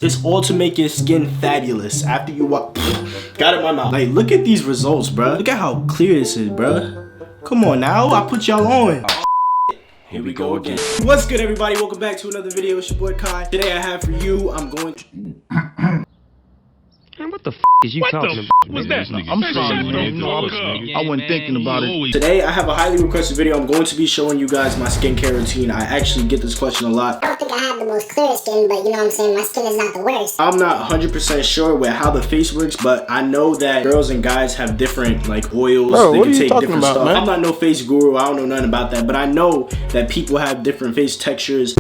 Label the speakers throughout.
Speaker 1: It's all to make your skin fabulous after you walk. Got it in my mouth. Like, look at these results, bruh. Look at how clear this is, bruh. Come on now, I put y'all on. Here we go again. What's good, everybody? Welcome back to another video. It's your boy Kai. Today I have for you, I'm going to...
Speaker 2: Man, what the f is you talking about?
Speaker 3: What's that?
Speaker 2: I'm sorry, man. I wasn't thinking about it.
Speaker 1: Today I have a highly requested video. I'm going to be showing you guys my skincare routine. I actually get this question a lot.
Speaker 4: I don't think I have the most clear skin, but you know what I'm saying? My skin is not the worst.
Speaker 1: I'm not 100% sure with how the face works, but I know that girls and guys have different like oils.
Speaker 2: Bro,
Speaker 1: they
Speaker 2: what
Speaker 1: can
Speaker 2: are you
Speaker 1: take
Speaker 2: talking
Speaker 1: different
Speaker 2: about,
Speaker 1: stuff.
Speaker 2: man?
Speaker 1: I'm not no face guru. I don't know nothing about that, but I know that people have different face textures.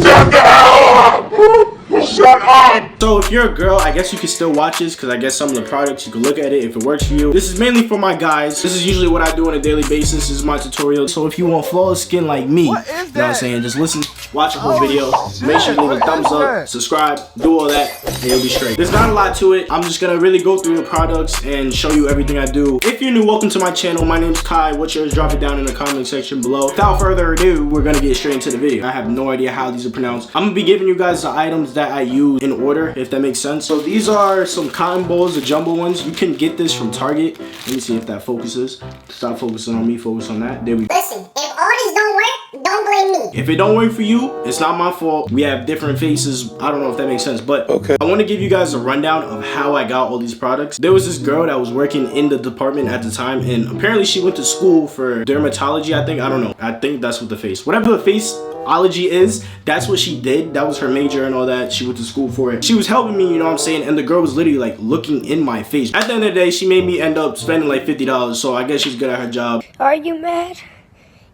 Speaker 3: Shut up!
Speaker 1: So if you're a girl, I guess you can still watch this because I guess some of the products you can look at it if it works for you. This is mainly for my guys. This is usually what I do on a daily basis. This is my tutorial. So if you want flawless skin like me, you know what I'm saying, just listen, watch the whole video. Make sure you leave a thumbs up, subscribe, do all that, and you'll be straight. There's not a lot to it. I'm just gonna really go through the products and show you everything I do. If you're new, welcome to my channel. My name's Kai. What's yours? Drop it down in the comment section below. Without further ado, we're gonna get straight into the video. I have no idea how these are pronounced. I'm gonna be giving you guys the items that I use in order, if that makes sense. So these are some cotton balls, the jumbo ones. You can get this from Target. Let me see if that focuses. Stop focusing on me, focus on that. There we go.
Speaker 4: Listen, if all this don't work, don't blame me.
Speaker 1: If it don't work for you, it's not my fault. We have different faces. I don't know if that makes sense, but okay. I want to give you guys a rundown of how I got all these products. There was this girl that was working in the department at the time, and apparently she went to school for dermatology, I think. I don't know. I think that's what the face. Whatever the faceology is, that's what she did. That was her major and all that. She went to school for it. She was helping me, you know what I'm saying? And the girl was literally like looking in my face. At the end of the day, she made me end up spending like $50, so I guess she's good at her job.
Speaker 5: Are you mad?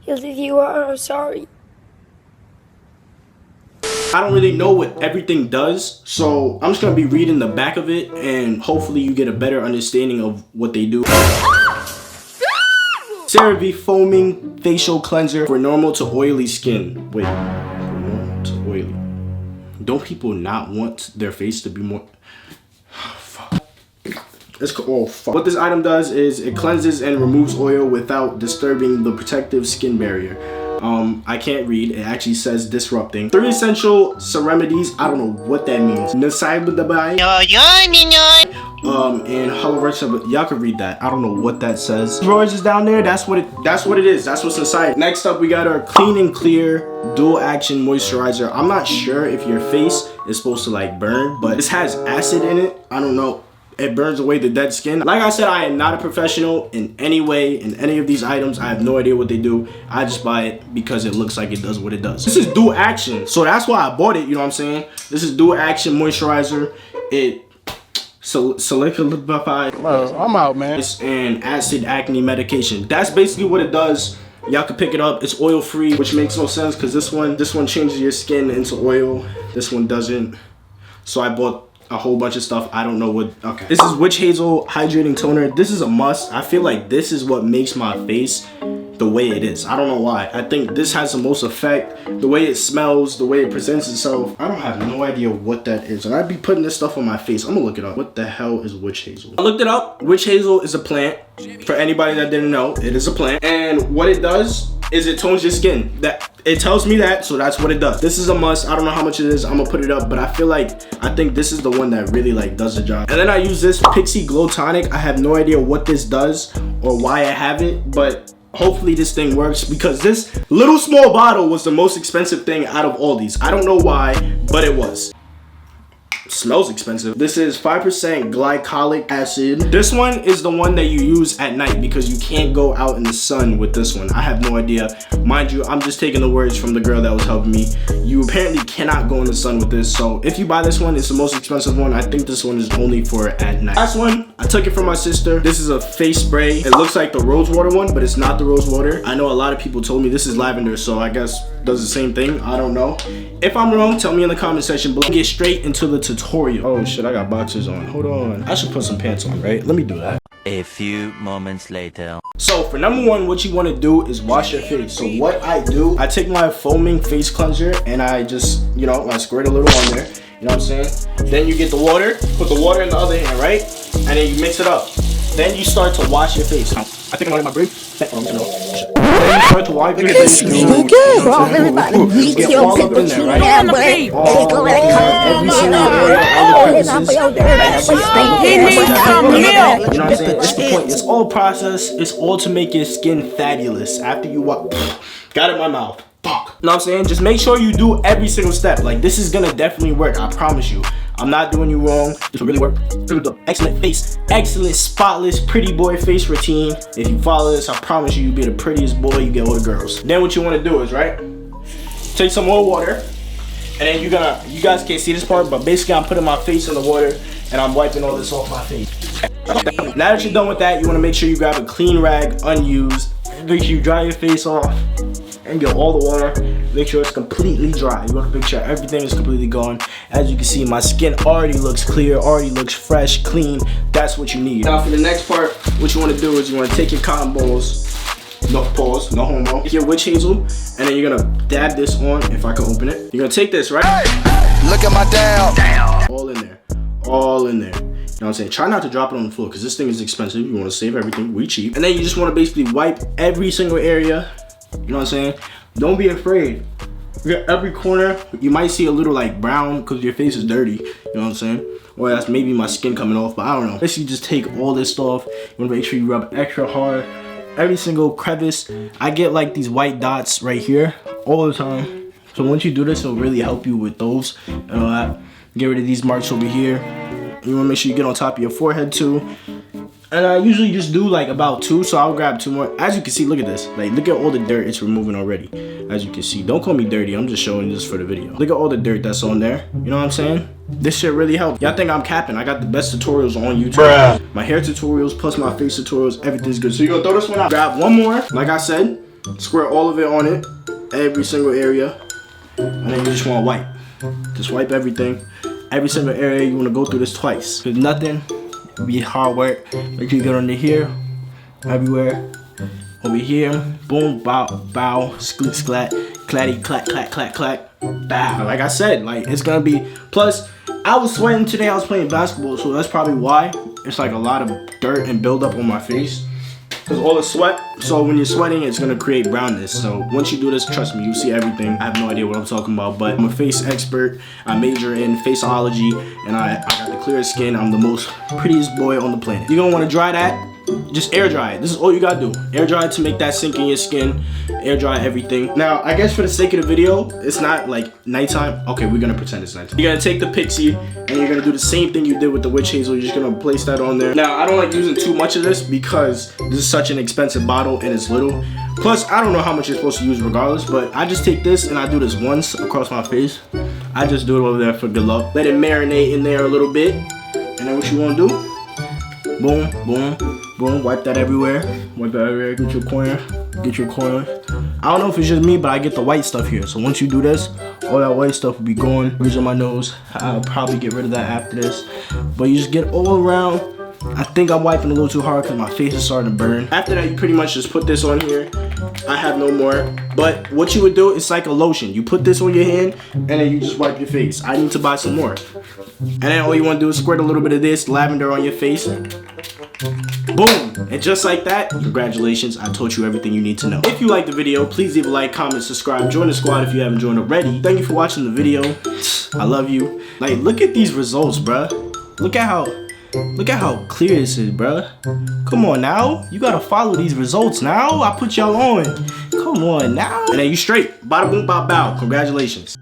Speaker 5: Because if you are, I'm sorry.
Speaker 1: I don't really know what everything does, so I'm just gonna be reading the back of it and hopefully you get a better understanding of what they do. CeraVe Foaming Facial Cleanser for normal to oily skin. Wait, normal to oily. Don't people not want their face to be more... Fuck. Oh, fuck. What this item does is it cleanses and removes oil without disturbing the protective skin barrier. I can't read. It actually says disrupting. 3 essential remedies. I don't know what that means. And y'all can read that. I don't know what that says. Drawers is down there. That's what it is. That's what's inside. Next up, we got our Clean and Clear Dual Action Moisturizer. I'm not sure if your face is supposed to like burn, but this has acid in it. I don't know. It burns away the dead skin. Like I said, I am not a professional in any way in any of these items. I have no idea what they do. I just buy it because it looks like it does what it does. This is dual action, so that's why I bought it, you know what I'm saying? This is dual action moisturizer. It solidifies.
Speaker 2: I'm out, man.
Speaker 1: It's an acid acne medication. That's basically what it does. Y'all can pick it up. It's oil free, which makes no sense because this one changes your skin into oil. This one doesn't. So I bought a whole bunch of stuff. I don't know what. Okay, this is Witch Hazel Hydrating Toner. This is a must. I feel like this is what makes my face the way it is. I don't know why. I think this has the most effect. The way it smells, the way it presents itself. I don't have no idea what that is, and I'd be putting this stuff on my face. I'm gonna look it up. What the hell is Witch Hazel? I looked it up. Witch Hazel is a plant. For anybody that didn't know, it is a plant, and what it does is it tones your skin. That it tells me that, so that's what it does. This is a must. I don't know how much it is. I'm gonna put it up, but I think this is the one that really like does the job. And then I use this Pixie Glow Tonic. I have no idea what this does or why I have it, but hopefully this thing works because this little small bottle was the most expensive thing out of all these. I don't know why, but it was. Smells expensive. This is 5% glycolic acid. This one is the one that you use at night because you can't go out in the sun with this one. I have no idea. Mind you, I'm just taking the words from the girl that was helping me. You apparently cannot go in the sun with this. So if you buy this one, it's the most expensive one. I think this one is only for at night. Last one, I took it from my sister. This is a face spray. It looks like the rose water one, but it's not the rose water. I know a lot of people told me this is lavender, so I guess does the same thing. I don't know. If I'm wrong, tell me in the comment section below. Get straight into the tutorial. Oh shit, I got boxers on. Hold on. I should put some pants on, right? Let me do that.
Speaker 6: A few moments later.
Speaker 1: So for number one, what you want to do is wash your face. So what I do, I take my foaming face cleanser and I just, you know, I squirt a little on there. You know what I'm saying? Then you get the water, put the water in the other hand, right? And then you mix it up. Then you start to wash your face. I think I'm my break. Then you start to wipe your face. Get all up in there, right? All up in there, every single area, all the crevices.
Speaker 3: He needs some milk.
Speaker 1: You know what I'm saying? It's the point. It's all process. It's all to make your skin fabulous. After you wipe, got it in my mouth. Fuck. You know what I'm saying? Just make sure you do every single step. Like, this is gonna definitely work. I promise you. I'm not doing you wrong. This will really work. Excellent face. Excellent, spotless, pretty boy face routine. If you follow this, I promise you'll be the prettiest boy. You get all the girls. Then what you want to do is, right? Take some more water. And then you guys can't see this part, but basically I'm putting my face in the water and I'm wiping all this off my face. Now that you're done with that, you want to make sure you grab a clean rag, unused. Make sure you dry your face off and get all the water. Make sure it's completely dry. You want to make sure everything is completely gone. As you can see, my skin already looks clear, already looks fresh, clean. That's what you need. Now for the next part, what you want to do is you want to take your cotton balls, no pause, no homo, take your witch hazel, and then you're gonna dab this on. If I can open it, you're gonna take this, right?
Speaker 7: Look at my down.
Speaker 1: All in there, all in there. You know what I'm saying? Try not to drop it on the floor because this thing is expensive. You want to save everything. We cheap. And then you just want to basically wipe every single area. You know what I'm saying? Don't be afraid. Every corner, you might see a little like brown because your face is dirty. You know what I'm saying? Or that's maybe my skin coming off, but I don't know. Basically, just take all this stuff. You want to make sure you rub extra hard. Every single crevice. I get like these white dots right here all the time. So once you do this, it'll really help you with those. Get rid of these marks over here. You want to make sure you get on top of your forehead too. And I usually just do like about 2, so I'll grab 2 more. As you can see, look at this. Like, look at all the dirt it's removing already. As you can see, don't call me dirty. I'm just showing this for the video. Look at all the dirt that's on there. You know what I'm saying? This shit really helped. Y'all think I'm capping. I got the best tutorials on YouTube. Bruh. My hair tutorials plus my face tutorials. Everything's good. So you're gonna throw this one out. Grab one more. Like I said, squirt all of it on it. Every single area. And then you just want to wipe. Just wipe everything. Every single area. You want to go through this twice. Because nothing be hard work. Make sure you get under here, everywhere, over here, boom, bow, bow, sklit, sklat, clatty, clack, clack, clack, clack, bow. Like I said, like it's gonna be. Plus, I was sweating today. I was playing basketball, so that's probably why it's like a lot of dirt and buildup on my face. Cause all the sweat. So when you're sweating, it's gonna create brownness. So once you do this, trust me, you see everything. I have no idea what I'm talking about, but I'm a face expert. I major in faceology, and I got the clearest skin. I'm the most prettiest boy on the planet. You're gonna wanna dry that. Just air dry it. This is all you gotta do. Air dry it to make that sink in your skin. Air dry everything. Now, I guess for the sake of the video, it's not like nighttime. Okay, we're gonna pretend it's nighttime. You're gonna take the pixie and you're gonna do the same thing you did with the witch hazel. You're just gonna place that on there. Now, I don't like using too much of this because this is such an expensive bottle and it's little. Plus, I don't know how much you're supposed to use regardless, but I just take this and I do this once across my face. I just do it over there for good luck. Let it marinate in there a little bit. And then what you wanna do? Boom, boom, boom, wipe that everywhere. Wipe that everywhere, get your corner, get your corner. I don't know if it's just me, but I get the white stuff here. So once you do this, all that white stuff will be gone. Ridge on my nose, I'll probably get rid of that after this. But you just get all around. I think I'm wiping a little too hard because my face is starting to burn. After that, you pretty much just put this on here. I have no more. But what you would do, it's like a lotion. You put this on your hand and then you just wipe your face. I need to buy some more. And then all you want to do is squirt a little bit of this lavender on your face. Boom! And just like that, congratulations, I taught you everything you need to know. If you liked the video, please leave a like, comment, subscribe, join the squad if you haven't joined already. Thank you for watching the video. I love you. Like, look at these results, bruh. Look at how clear this is, bruh. Come on now. You gotta follow these results now. I put y'all on. Come on now. And then you straight. Bada boom, bada bow. Congratulations.